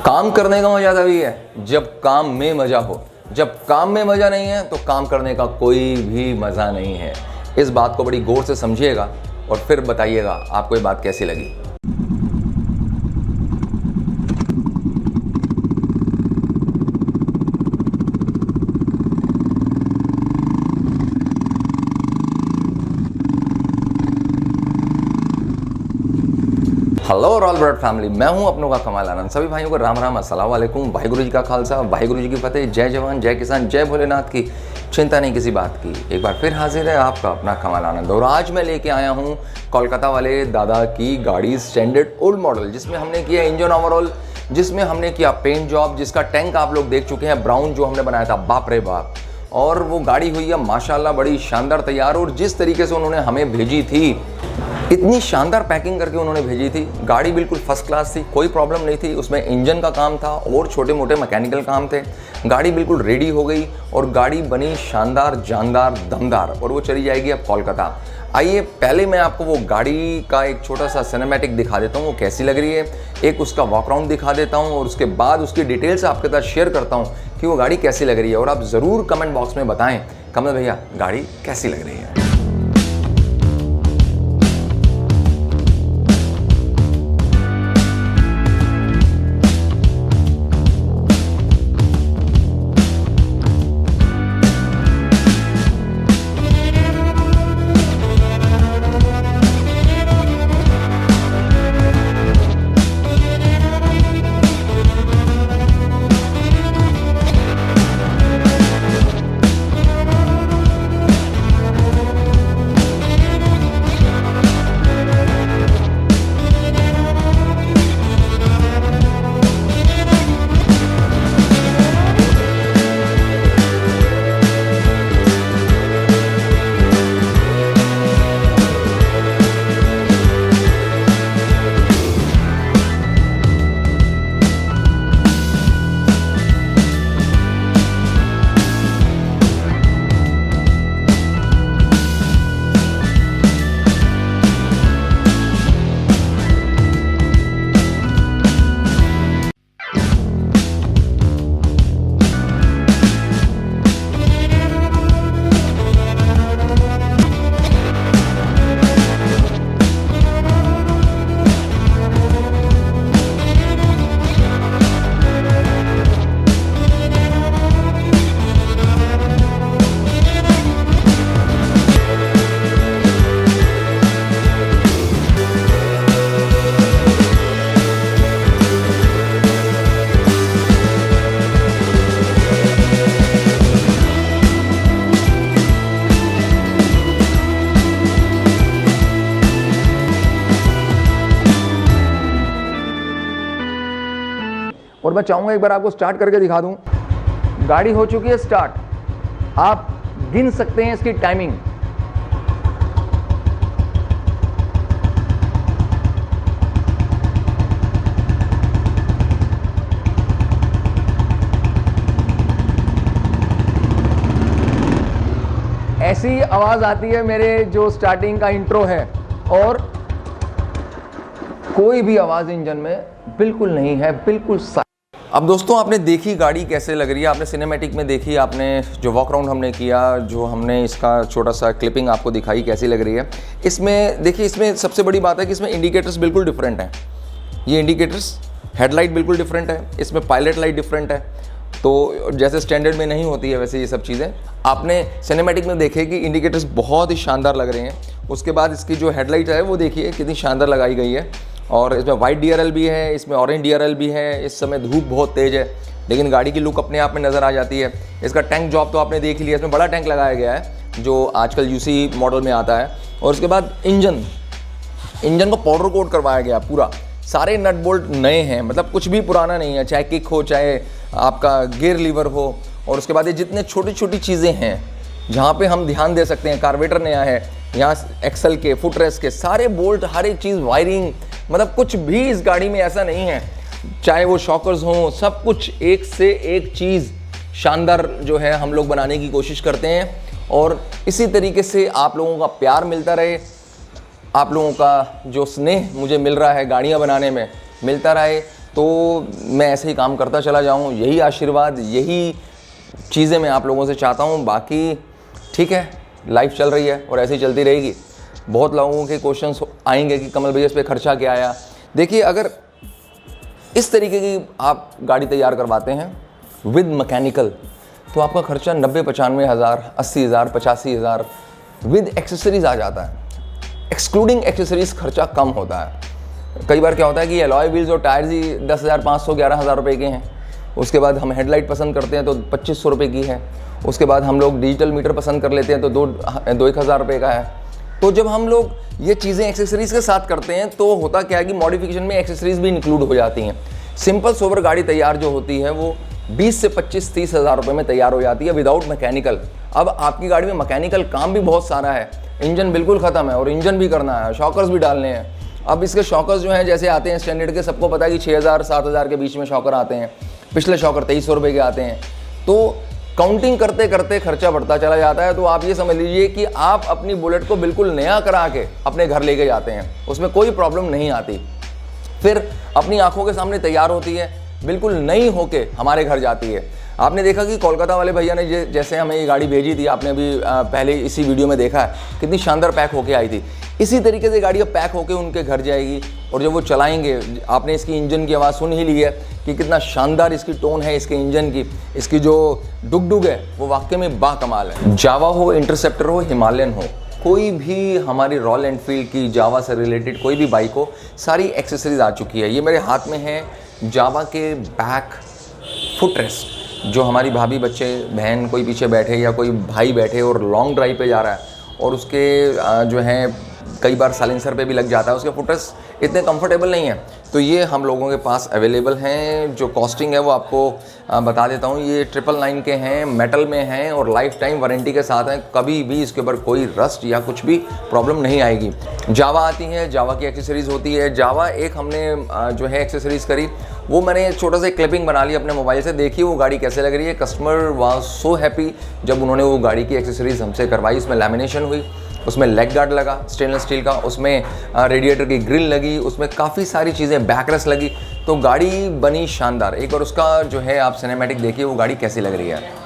काम करने का मजा तभी है जब काम में मजा हो। जब काम में मजा नहीं है तो काम करने का कोई भी मजा नहीं है। इस बात को बड़ी गौर से समझिएगा और फिर बताइएगा आपको ये बात कैसी लगी। हेलो ऑल ब्रड फैमिली, मैं हूं अपनों का कमाल आनंद। सभी भाइयों को राम राम, अस्सलाम वालेकुम, वाहिगुरु जी का खालसा, वाहिगुरु जी की फतेह, जय जवान जय किसान, जय भोलेनाथ की। चिंता नहीं किसी बात की। एक बार फिर हाजिर है आपका अपना कमाल आनंद और आज मैं लेके आया हूं कोलकाता वाले दादा की गाड़ी स्टैंडर्ड ओल्ड मॉडल, जिसमें हमने किया इंजन ओवरऑल, जिसमें हमने किया पेंट जॉब, जिसका टैंक आप लोग देख चुके हैं ब्राउन जो हमने बनाया था, बाप रे बाप। और वो गाड़ी हुई है माशाल्लाह बड़ी शानदार तैयार। और जिस तरीके से उन्होंने हमें भेजी थी, इतनी शानदार पैकिंग करके उन्होंने भेजी थी। गाड़ी बिल्कुल फर्स्ट क्लास थी, कोई प्रॉब्लम नहीं थी। उसमें इंजन का काम था और छोटे मोटे मैकेनिकल काम थे। गाड़ी बिल्कुल रेडी हो गई और गाड़ी बनी शानदार, जानदार, दमदार और वो चली जाएगी अब कोलकाता। आइए पहले मैं आपको वो गाड़ी का एक छोटा सा सिनेमैटिक दिखा देता हूँ, वो कैसी लग रही है। एक उसका वॉक राउंड दिखा देता हूँ और उसके बाद उसकी डिटेल्स आपके साथ शेयर करता हूँ कि वो गाड़ी कैसी लग रही है। और आप ज़रूर कमेंट बॉक्स में बताएं कमल भैया गाड़ी कैसी लग रही है। और मैं चाहूँगा एक बार आपको स्टार्ट करके दिखा दूँ। गाड़ी हो चुकी है स्टार्ट। आप गिन सकते हैं इसकी टाइमिंग। ऐसी आवाज़ आती है मेरे जो स्टार्टिंग का इंट्रो है और कोई भी आवाज़ इंजन में बिल्कुल नहीं है, बिल्कुल। अब दोस्तों आपने देखी गाड़ी कैसे लग रही है, आपने सिनेमैटिक में देखी, आपने जो वॉक राउंड हमने किया, जो हमने इसका छोटा सा क्लिपिंग आपको दिखाई कैसी लग रही है। इसमें देखिए, इसमें सबसे बड़ी बात है कि इसमें इंडिकेटर्स बिल्कुल डिफरेंट हैं। ये इंडिकेटर्स, हेडलाइट बिल्कुल डिफरेंट है, इसमें पायलट लाइट डिफरेंट है। तो जैसे स्टैंडर्ड में नहीं होती है वैसे ये सब चीज़ें आपने सिनेमैटिक में देखे कि इंडिकेटर्स बहुत ही शानदार लग रहे हैं। उसके बाद इसकी जो हेडलाइट है वो देखिए कितनी शानदार लगाई गई है। और इसमें वाइट DRL भी है, इसमें ऑरेंज DRL भी है। इस समय धूप बहुत तेज़ है लेकिन गाड़ी की लुक अपने आप में नज़र आ जाती है। इसका टैंक जॉब तो आपने देख लिया, इसमें बड़ा टैंक लगाया गया है जो आजकल UC मॉडल में आता है। और उसके बाद इंजन को पाउडर कोट करवाया गया पूरा। सारे नट बोल्ट नए हैं, मतलब कुछ भी पुराना नहीं है, चाहे किक हो, चाहे आपका गियर लीवर हो। और उसके बाद ये जितने छोटी छोटी चीज़ें हैं जहाँ पे हम ध्यान दे सकते हैं, कार्बेटर नया है, यहाँ एक्सल के, फुटरेस्ट के सारे बोल्ट, हर एक चीज़, वायरिंग, मतलब कुछ भी इस गाड़ी में ऐसा नहीं है। चाहे वो शॉकर्स हों, सब कुछ एक से एक चीज़ शानदार जो है हम लोग बनाने की कोशिश करते हैं। और इसी तरीके से आप लोगों का प्यार मिलता रहे, आप लोगों का जो स्नेह मुझे मिल रहा है गाड़ियाँ बनाने में मिलता रहे, तो मैं ऐसे ही काम करता चला जाऊँ, यही आशीर्वाद, यही चीज़ें मैं आप लोगों से चाहता हूँ। बाकी ठीक है, लाइफ चल रही है और ऐसे ही चलती रहेगी। बहुत लोगों के क्वेश्चंस आएंगे कि कमल भैया इस पर खर्चा क्या आया। देखिए, अगर इस तरीके की आप गाड़ी तैयार करवाते हैं विद मैकेनिकल, तो आपका खर्चा 90-95 हज़ार, 80 हज़ार, 85 हज़ार विद एक्सेसरीज़ आ जाता है। एक्सक्लूडिंग एक्सेसरीज़ खर्चा कम होता है। कई बार क्या होता है कि एलॉय व्हील्स और टायर्स ही 10,500, 11,000 रुपये के हैं। उसके बाद हम हेडलाइट पसंद करते हैं तो 2,500 रुपये की है। उसके बाद हम लोग डिजिटल मीटर पसंद कर लेते हैं तो 2-1,000 रुपये का है। तो जब हम लोग ये चीज़ें एक्सेसरीज़ के साथ करते हैं तो होता क्या है कि मॉडिफिकेशन में एक्सेसरीज़ भी इंक्लूड हो जाती हैं। सिंपल सोबर गाड़ी तैयार जो होती है वो 20 से 25-30 हज़ार रुपये में तैयार हो जाती है विदाउट मैकेनिकल। अब आपकी गाड़ी में मैकेनिकल काम भी बहुत सारा है, इंजन बिल्कुल ख़त्म है और इंजन भी करना है, शॉकर्स भी डालने हैं। अब इसके शॉकर्स जो हैं जैसे आते हैं स्टैंडर्ड के, सबको पता है कि 6,000-7,000 के बीच में शॉकर आते हैं। पिछले शॉकर 2,300 रुपये के आते हैं। तो काउंटिंग करते करते खर्चा बढ़ता चला जाता है। तो आप ये समझ लीजिए कि आप अपनी बुलेट को बिल्कुल नया करा के अपने घर लेके जाते हैं, उसमें कोई प्रॉब्लम नहीं आती। फिर अपनी आंखों के सामने तैयार होती है, बिल्कुल नई होके हमारे घर जाती है। आपने देखा कि कोलकाता वाले भैया ने जैसे हमें ये गाड़ी भेजी थी, आपने अभी पहले इसी वीडियो में देखा है कितनी शानदार पैक होके आई थी। इसी तरीके से गाड़ी अब पैक होके उनके घर जाएगी और जब वो चलाएंगे, आपने इसकी इंजन की आवाज़ सुन ही ली है कि कितना शानदार इसकी टोन है इसके इंजन की। इसकी जो डुग है वो वाकई में बाकमाल है। जावा हो, इंटरसेप्टर हो, हिमालयन हो, कोई भी हमारी रॉयल एनफील्ड की जावा से रिलेटेड कोई भी बाइक हो, सारी एक्सेसरीज आ चुकी है। ये मेरे हाथ में है जावा के बैक फुट रेस्ट, जो हमारी भाभी, बच्चे, बहन कोई पीछे बैठे या कोई भाई बैठे और लॉन्ग ड्राइव पे जा रहा है और उसके जो है कई बार साइलेंसर पे भी लग जाता है, उसके फुटरेस्ट इतने कंफर्टेबल नहीं है। तो ये हम लोगों के पास अवेलेबल हैं। जो कॉस्टिंग है वो आपको बता देता हूँ। ये 999 के हैं, मेटल में हैं और लाइफ टाइम वारंटी के साथ हैं। कभी भी इसके ऊपर कोई रस्ट या कुछ भी प्रॉब्लम नहीं आएगी। जावा आती है, जावा की एक्सेसरीज़ होती है। जावा एक हमने जो है एक्सेसरीज़ करी, वो मैंने एक छोटा सा क्लिपिंग बना ली अपने मोबाइल से। देखिए वो गाड़ी कैसे लग रही है। कस्टमर वाज सो हैप्पी जब उन्होंने वो गाड़ी की एक्सेसरीज़ हमसे करवाई। इसमें लैमिनेशन हुई, उसमें लेग गार्ड लगा स्टेनलेस स्टील का, उसमें रेडिएटर की ग्रिल लगी, उसमें काफ़ी सारी चीज़ें, बैकरेस्ट लगी। तो गाड़ी बनी शानदार। एक बार उसका जो है आप सिनेमैटिक देखिए वो गाड़ी कैसी लग रही है।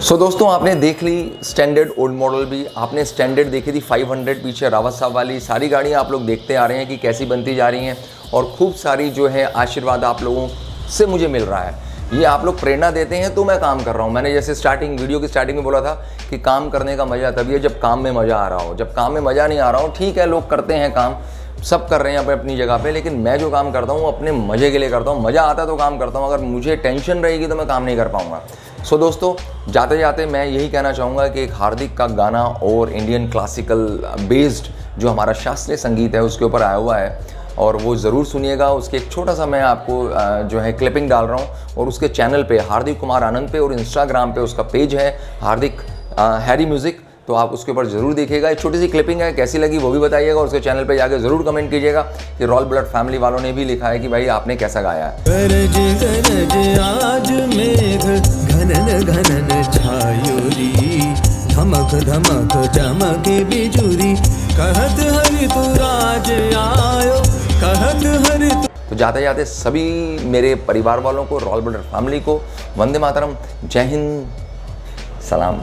सो दोस्तों, आपने देख ली स्टैंडर्ड ओल्ड मॉडल भी, आपने स्टैंडर्ड देखी थी 500 पीछे रावत साहब वाली। सारी गाड़ियाँ आप लोग देखते आ रहे हैं कि कैसी बनती जा रही हैं और खूब सारी जो है आशीर्वाद आप लोगों से मुझे मिल रहा है। ये आप लोग प्रेरणा देते हैं तो मैं काम कर रहा हूँ। मैंने जैसे वीडियो की स्टार्टिंग में बोला था कि काम करने का मज़ा तभी है जब काम में मज़ा आ रहा हो। जब काम में मज़ा नहीं आ रहा हो, ठीक है लोग करते हैं काम, सब कर रहे हैं अपनी जगह पे, लेकिन मैं जो काम करता हूँ अपने मज़े के लिए करता हूँ। मज़ा आता है तो काम करता हूँ, अगर मुझे टेंशन रहेगी तो मैं काम नहीं कर पाऊँगा। सो दोस्तों, जाते जाते मैं यही कहना चाहूँगा कि एक हार्दिक का गाना और इंडियन क्लासिकल बेस्ड जो हमारा शास्त्रीय संगीत है उसके ऊपर आया हुआ है और वो ज़रूर सुनिएगा। उसके एक छोटा सा मैं आपको जो है क्लिपिंग डाल रहा हूँ और उसके चैनल पे हार्दिक कुमार आनंद पे और इंस्टाग्राम पे उसका पेज है हार्दिक हैरी म्यूज़िक, तो आप उसके ऊपर ज़रूर देखिएगा। एक छोटी सी क्लिपिंग है, कैसी लगी वो भी बताइएगा और उसके चैनल पे जाके ज़रूर कमेंट कीजिएगा कि रॉयल ब्लड फैमिली वालों ने भी लिखा है कि भाई आपने कैसा गाया है। गरज गरज आज मेघ घनन घनन छायोरी, धमक धमक चमके बिजुरी, कहत हरि तू राज आयो, कहत हरि तू। तो जाते जाते सभी मेरे परिवार वालों को, रॉयल ब्लड फैमिली को वंदे मातरम, जय हिंद, सलाम।